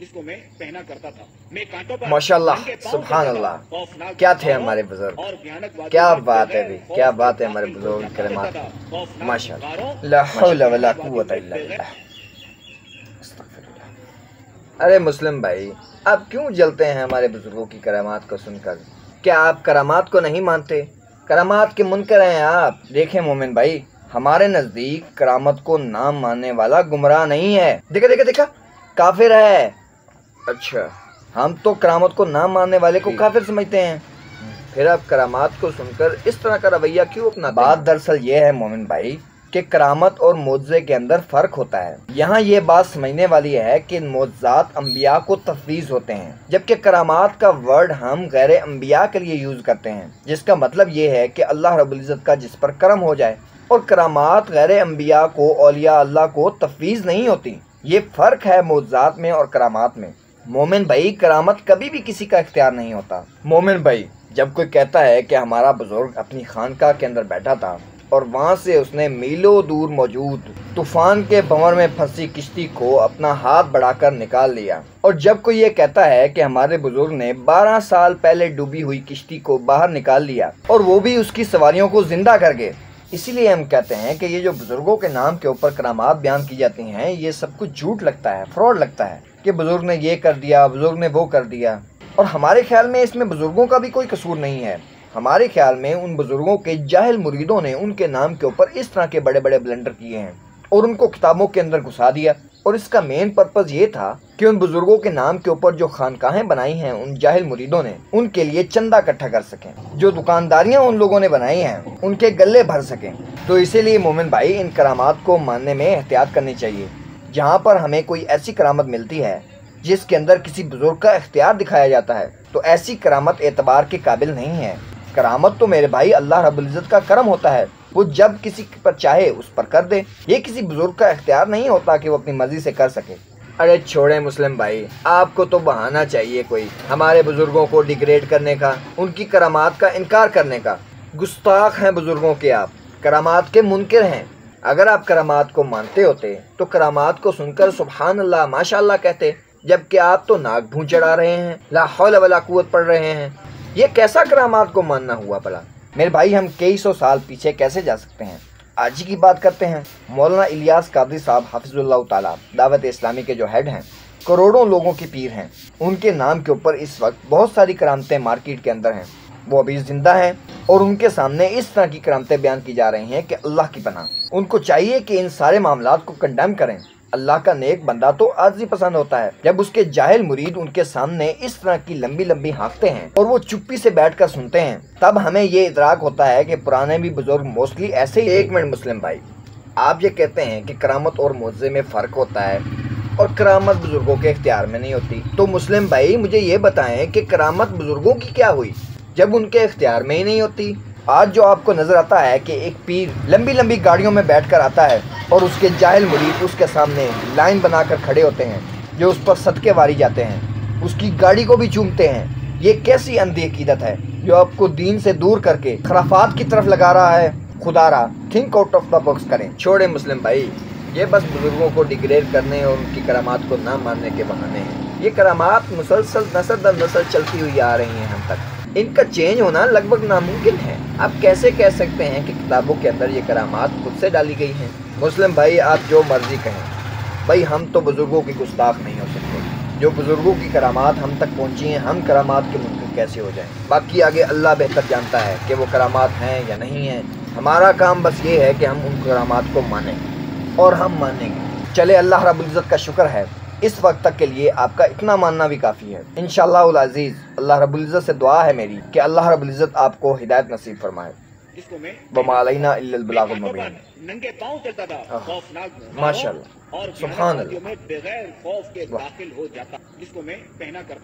जिसको मैं पहना करता था। मैं कांटों पर माशाल्लाह सुभान अल्लाह, क्या थे हमारे बुजुर्ग, क्या बात है भाई, क्या बात है हमारे बुजुर्ग की कलमात। माशाल्लाह, ला हौला वला कुव्वता इल्ला बिल्लाह। अस्तगफिरुल्लाह। अरे मुस्लिम भाई, आप क्यों जलते हैं हमारे बुजुर्गों की करामात को सुनकर? क्या आप करामात को नहीं मानते? करामात के मुनकर हैं आप। देखें मोमिन भाई, हमारे नजदीक करामत को नाम मानने वाला गुमराह नहीं है। देखा देखा देखा, काफिर है। अच्छा, हम तो करामत को नाम मानने वाले को काफिर समझते हैं, फिर आप करामात को सुनकर इस तरह का रवैया क्यों अपनाते हैं? बात दरअसल ये है मोमिन भाई कि करामत और मोज़े के अंदर फ़र्क होता है। यहाँ ये बात समझने वाली है कि मोज़ात अम्बिया को तफवीज़ होते हैं, जबकि करामात का वर्ड हम गैर अम्बिया के लिए यूज़ करते हैं, जिसका मतलब ये है कि अल्लाह रब्बुल इज़्ज़त का जिस पर करम हो जाए। और करामात गैर अम्बिया को, औलिया अल्लाह को तफवीज़ नहीं होती। ये फ़र्क है मोज़ात में और करामात में। मोमिन भाई, करामत कभी भी किसी का इख्तियार नहीं होता। मोमिन भाई, जब कोई कहता है कि हमारा बुजुर्ग अपनी खानकाह के अंदर बैठा था और वहाँ से उसने मीलों दूर मौजूद तूफान के भंवर में फंसी किश्ती को अपना हाथ बढ़ाकर निकाल लिया, और जब कोई ये कहता है कि हमारे बुजुर्ग ने 12 साल पहले डूबी हुई किश्ती को बाहर निकाल लिया और वो भी उसकी सवारियों को जिंदा करके, इसीलिए हम कहते हैं कि ये जो बुजुर्गों के नाम के ऊपर करामात बयान की जाती हैं, ये सब कुछ झूठ लगता है, फ्रॉड लगता है कि बुजुर्ग ने ये कर दिया, बुजुर्ग ने वो कर दिया। और हमारे ख्याल में इसमें बुजुर्गों का भी कोई कसूर नहीं है। हमारे ख्याल में उन बुजुर्गों के जाहिल मुरीदों ने उनके नाम के ऊपर इस तरह के बड़े बड़े ब्लंडर किए हैं और उनको किताबों के अंदर घुसा दिया। और इसका मेन पर्पज़ ये था कि उन बुजुर्गों के नाम के ऊपर जो खानकाहें बनाई हैं उन जाहिल मुरीदों ने, उनके लिए चंदा इकट्ठा कर सकें, जो दुकानदारियां उन लोगों ने बनाई हैं उनके गले भर सकें। तो इसीलिए मोमिन भाई, इन करामात को मानने में एहतियात करनी चाहिए। जहाँ पर हमें कोई ऐसी करामत मिलती है जिसके अंदर किसी बुजुर्ग का इख्तियार दिखाया जाता है, तो ऐसी करामत एतबार के काबिल नहीं है। करामत तो मेरे भाई अल्लाह रब्बुल इज़्ज़त का करम होता है, वो जब किसी पर चाहे उस पर कर दे। ये किसी बुजुर्ग का इख्तियार नहीं होता कि वो अपनी मर्जी से कर सके। अरे छोड़े मुस्लिम भाई, आपको तो बहाना चाहिए कोई हमारे बुजुर्गों को डिग्रेड करने का, उनकी करामात का इनकार करने का। गुस्ताख हैं बुजुर्गों के आप, करामात के मुनकिर हैं। अगर आप करामात को मानते होते तो करामात को सुनकर सुभान अल्लाह माशाअल्लाह कहते, जबकि आप तो नाक भूं चढ़ा रहे हैं, ला हौला वला कुव्वत पढ़ रहे हैं। ये कैसा करामात को मानना हुआ भला? मेरे भाई, हम कई सौ साल पीछे कैसे जा सकते हैं? आज ही की बात करते हैं। मौलाना इलियास कादरी साहब हाफिजुल्लाह ताला दावत इस्लामी के जो हेड हैं, करोड़ों लोगों के पीर हैं, उनके नाम के ऊपर इस वक्त बहुत सारी करामतें मार्केट के अंदर हैं। वो अभी जिंदा हैं और उनके सामने इस तरह की करामतें बयान की जा रही हैं कि अल्लाह की पनाह। उनको चाहिए कि इन सारे मामलात को कंडेम करें। अल्लाह का नेक बंदा तो आजी पसंद होता है जब उसके जाहिल मुरीद उनके सामने इस तरह की लंबी लंबी हाँकते हैं और वो चुप्पी से बैठकर सुनते हैं, तब हमें ये इदराक होता है कि पुराने भी बुजुर्ग मोस्टली ऐसे ही। एक मिनट मुस्लिम भाई, आप ये कहते हैं कि करामत और मोज़े में फ़र्क होता है और करामत बुजुर्गों के इख्तियार में नहीं होती, तो मुस्लिम भाई मुझे ये बताएं कि करामत बुजुर्गों की क्या हुई जब उनके इख्तियार में ही नहीं होती? आज जो आपको नजर आता है कि एक पीर लंबी लंबी गाड़ियों में बैठकर आता है और उसके जाहिल मुरीद उसके सामने लाइन बनाकर खड़े होते हैं, जो उस पर सदके वारी जाते हैं, उसकी गाड़ी को भी चूमते हैं। ये कैसी अंधी अकीदत है जो आपको दीन से दूर करके खराफात की तरफ लगा रहा है? खुदारा think out of the box करें। छोड़े मुस्लिम भाई, ये बस बुजुर्गों को डिग्रेड करने और उनकी करामात को ना मानने के बहाने हैं। ये करामात मुसलसल नस्ल दर नस्ल चलती हुई आ रही हैं हम तक। इनका चेंज होना लगभग नामुमकिन है। आप कैसे कह सकते हैं कि किताबों के अंदर ये करामात खुद से डाली गई हैं? मुस्लिम भाई, आप जो मर्जी कहें भाई, हम तो बुजुर्गों की गुस्ताख नहीं हो सकते। जो बुजुर्गों की करामात हम तक पहुंची हैं, हम करामात के मुनकिर कैसे हो जाएं? बाकी आगे अल्लाह बेहतर जानता है कि वो करामात हैं या नहीं हैं। हमारा काम बस ये है कि हम उन करामात को मानें और हम मानेंगे। चले, अल्लाह रब्बुल इज़्ज़त का शुक्र है, इस वक्त तक के लिए आपका इतना मानना भी काफ़ी है। इंशाअल्लाह अज़ीज़, अल्लाह रब्बुल इज़्ज़त से दुआ है मेरी कि अल्लाह रब्बुल इज़्ज़त आपको हिदायत नसीब फरमाए। वमा अलैना इल्लल बलागुल मुबीन। नंगे पांव चलता था, खौफनाक माशाअल्लाह, और सुभान बगैर खौफ के दाखिल हो जाता, जिसको मैं पहना करता।